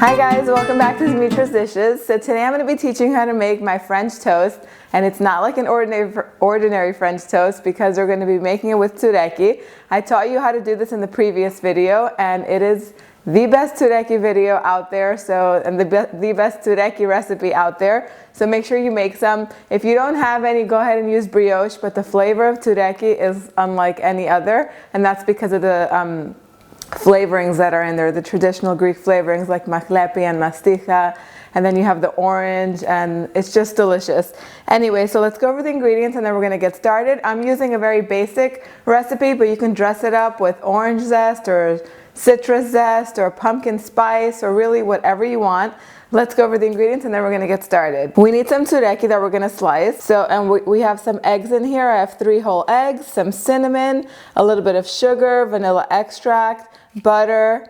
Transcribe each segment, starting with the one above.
Hi guys, welcome back to Dimitra's Dishes. So today I'm going to be teaching you how to make my French toast, and it's not like an ordinary French toast because we're going to be making it with Tsoureki. I taught you how to do this in the previous video, and it is the best Tsoureki video out there, and the best Tsoureki recipe out there. So make sure you make some. If you don't have any, go ahead and use brioche, but the flavor of Tsoureki is unlike any other, and that's because of the flavorings that are in there, the traditional Greek flavorings like makhlepi and masticha, and then you have the orange, and it's just delicious. Anyway, so let's go over the ingredients and then we're going to get started. I'm using a very basic recipe, but you can dress it up with orange zest or citrus zest or pumpkin spice or really whatever you want. Let's go over the ingredients and then we're going to get started. We need some tsoureki that we're going to slice. And we have some eggs in here. I have 3 whole eggs, some cinnamon, a little bit of sugar, vanilla extract, butter,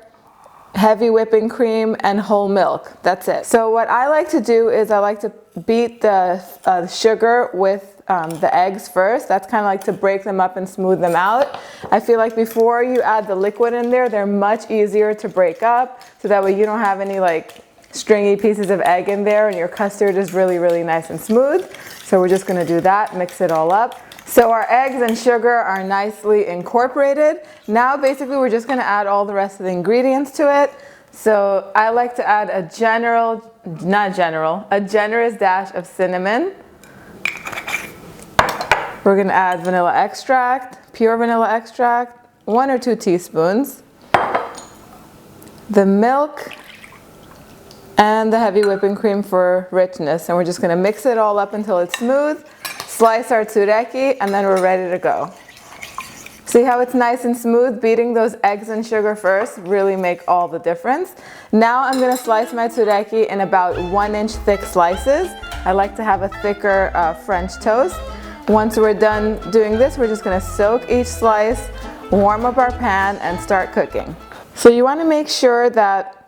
heavy whipping cream, and whole milk. That's it. So what I like to do is I like to beat the sugar with the eggs first. That's kind of like to break them up and smooth them out. I feel like before you add the liquid in there, they're much easier to break up, so that way you don't have any like stringy pieces of egg in there and your custard is really, really nice and smooth. So we're just going to do that, mix it all up. So our eggs and sugar are nicely incorporated. Now basically we're just going to add all the rest of the ingredients to it. So I like to add a generous dash of cinnamon. We're going to add vanilla extract, pure vanilla extract, 1 or 2 teaspoons. The milk and the heavy whipping cream for richness. And we're just going to mix it all up until it's smooth. Slice our tsoureki, and then we're ready to go. See how it's nice and smooth? Beating those eggs and sugar first really make all the difference. Now I'm going to slice my tsoureki in about 1-inch thick slices. I like to have a thicker French toast. Once we're done doing this, we're just going to soak each slice, warm up our pan, and start cooking. So you want to make sure that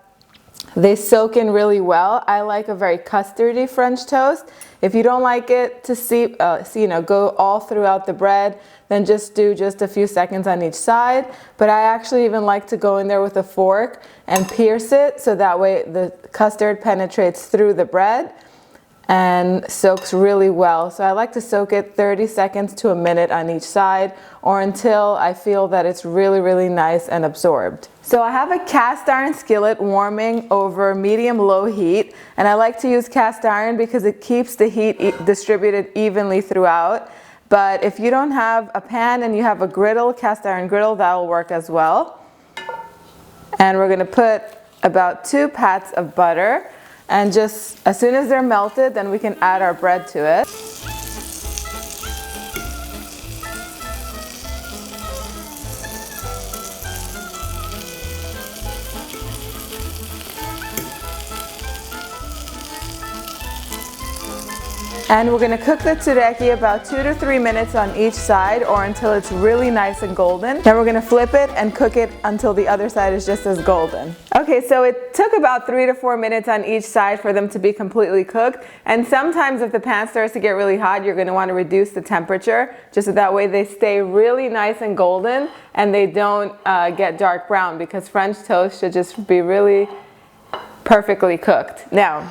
they soak in really well. I like a very custardy French toast. If you don't like it to go all throughout the bread, then just do just a few seconds on each side. But I actually even like to go in there with a fork and pierce it, so that way the custard penetrates through the bread and soaks really well. So I like to soak it 30 seconds to a minute on each side, or until I feel that it's really, really nice and absorbed. So I have a cast iron skillet warming over medium-low heat, and I like to use cast iron because it keeps the heat distributed evenly throughout. But if you don't have a pan and you have a griddle, cast iron griddle, that'll work as well. And we're going to put about 2 pats of butter, and just as soon as they're melted, then we can add our bread to it. And we're going to cook the tsoureki about 2 to 3 minutes on each side, or until it's really nice and golden. Then we're going to flip it and cook it until the other side is just as golden. Okay, so it took about 3 to 4 minutes on each side for them to be completely cooked. And sometimes if the pan starts to get really hot, you're going to want to reduce the temperature, just so that way they stay really nice and golden and they don't get dark brown, because French toast should just be really perfectly cooked. Now,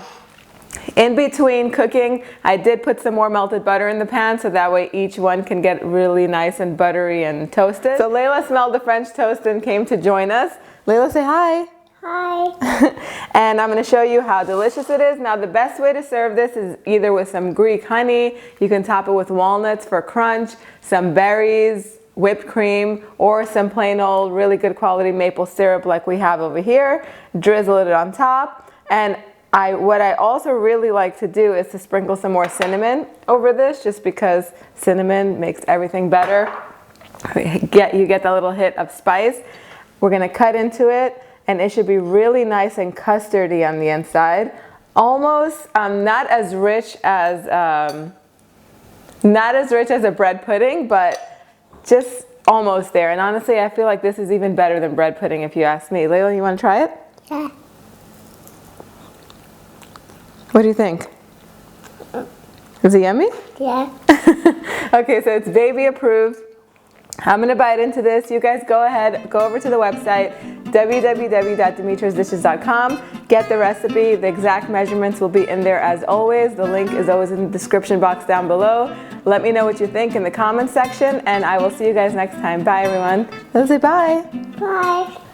in between cooking, I did put some more melted butter in the pan, so that way each one can get really nice and buttery and toasted. So Layla smelled the French toast and came to join us. Layla, say hi. Hi. And I'm going to show you how delicious it is. Now the best way to serve this is either with some Greek honey, you can top it with walnuts for crunch, some berries, whipped cream, or some plain old really good quality maple syrup like we have over here. Drizzle it on top. And what I also really like to do is to sprinkle some more cinnamon over this, just because cinnamon makes everything better. You get that little hit of spice. We're going to cut into it, and it should be really nice and custardy on the inside. Almost not as rich as a bread pudding, but just almost there. And honestly, I feel like this is even better than bread pudding if you ask me. Layla, you want to try it? Yeah. What do you think? Is it yummy? Yeah. Okay, so it's baby approved. I'm gonna bite into this. You guys go ahead, go over to the website, www.dimitrasdishes.com. Get the recipe. The exact measurements will be in there as always. The link is always in the description box down below. Let me know what you think in the comments section, and I will see you guys next time. Bye, everyone. Let's say bye. Bye.